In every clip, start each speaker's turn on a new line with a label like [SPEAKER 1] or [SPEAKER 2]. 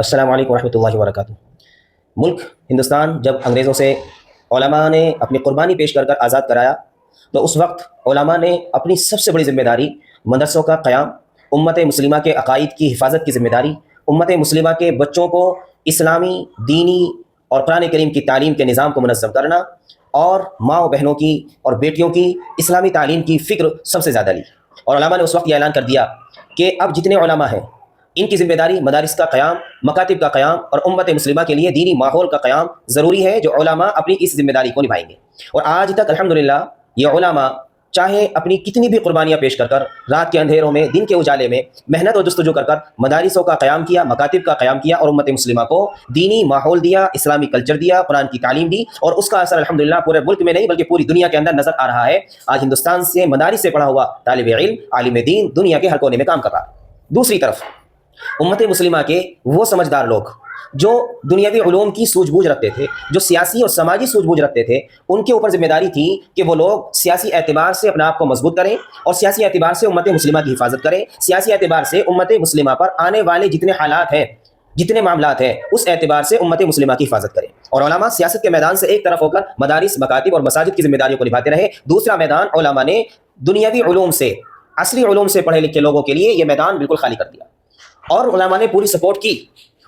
[SPEAKER 1] अस्सलामु अलैकुम रहमतुल्लाहि व बरकातुहू। मुल्क हिंदुस्तान जब अंग्रेज़ों से उलमा ने अपनी कुर्बानी पेश कर कर आज़ाद कराया, तो उस वक्त उलमा ने अपनी सबसे बड़ी ज़िम्मेदारी मदरसों का क़याम, उम्मत मुस्लिमा के अक़ाइद की हिफाजत की ज़िम्मेदारी, उम्मत मुस्लिमा के बच्चों को इस्लामी, दीनी और कुरान करीम की तालीम के निज़ाम को मुनज़्ज़म करना और माँ बहनों की और बेटियों की इस्लामी तालीम की फ़िक्र सबसे ज़्यादा ली। और उलमा ने उस वक्त यह ऐलान कर दिया कि अब जितने उलमा हैं, इनकी ज़िम्मेदारी मदारिस का क़याम, मकातिब का क़याम और उम्मत मुस्लिमा के लिए दीनी माहौल का क़याम ज़रूरी है, जो उलमा अपनी इस ज़िम्मेदारी को निभाएंगे। और आज तक अल्हम्दुलिल्लाह ये उलमा चाहे अपनी कितनी भी कुर्बानियाँ पेश कर कर, रात के अंधेरों में, दिन के उजाले में मेहनत और जस्तजू कर कर मदारिसों का क़याम किया, मकातिब का क़याम किया और उम्मत मुस्लिमा को दीनी माहौल दिया, इस्लामी कल्चर दिया, कुरान की तालीम दी। और उसका असर अल्हम्दुलिल्लाह पूरे मुल्क में नहीं बल्कि पूरी दुनिया के अंदर नज़र आ रहा है। आज हिंदुस्तान से मदारिस से पढ़ा हुआ तालिब इल्म, आलिम दीन दुनिया के हर कोने में काम कर रहा है। दूसरी तरफ उम्मत मुस्लिमा के वो समझदार लोग जो दुनियावी उलूम की सूझबूझ रखते थे, जो सियासी और समाजी सूझबूझ रखते थे, उनके ऊपर जिम्मेदारी थी कि वो लोग सियासी एतबार से अपने आप को मजबूत करें और सियासी एतबार से उम्मत मुस्लिमा की हिफाजत करें, सियासी एतबार से उम्मत मुस्लिमा पर आने वाले जितने हालात हैं, जितने मामलात हैं, उस एतबार से उम्मत मुस्लिमा की हिफाजत करें। और उलमा सियासत के मैदान से एक तरफ होकर मदारिस, मकातिब और मसाजिद की जिम्मेदारियों को निभाते रहे। दूसरा मैदान उलमा ने दुनियावी उलूम से, असली उलूम से पढ़े लिखे लोगों के लिए यह मैदान बिल्कुल खाली कर दिया और उलमा ने पूरी सपोर्ट की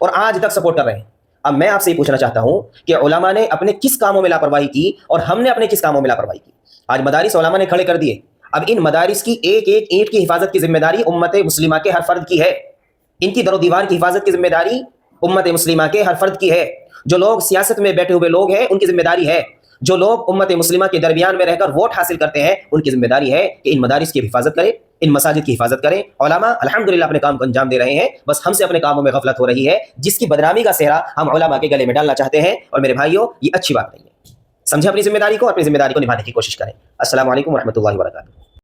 [SPEAKER 1] और आज तक सपोर्ट कर रहे हैं। अब मैं आपसे ये पूछना चाहता हूं कि उलमा ने अपने किस कामों में लापरवाही की और हमने अपने किस कामों में लापरवाही की। आज मदारिस उलमा ने खड़े कर दिए। अब इन मदारिस की एक एक ईंट की हिफाजत की जिम्मेदारी उम्मत मुस्लिमा के हर फर्द की है। इनकी दरो दीवार की हिफाजत की जिम्मेदारी उम्मत मुस्लिमा के हर फर्द की है। जो लोग सियासत में बैठे हुए लोग हैं, उनकी जिम्मेदारी है। जो लोग उम्मत मुस्लिमा के दरमियान में रहकर वोट हासिल करते हैं, उनकी जिम्मेदारी है कि इन मदारिस की हिफाजत करें, इन मसाजिद की हिफाजत करें। उलमा अल्हम्दुलिल्लाह अपने काम को अंजाम दे रहे हैं, बस हमसे अपने कामों में गफलत हो रही है, जिसकी बदनामी का सेहरा हम उलमा के गले में डालना चाहते हैं। और मेरे भाइयों, ये अच्छी बात नहीं है। समझे अपनी जिम्मेदारी को, अपनी जिम्मेदारी को निभाने की कोशिश करें। अस्सलामु अलैकुम रहमतुल्लाहि व बरकातुहू।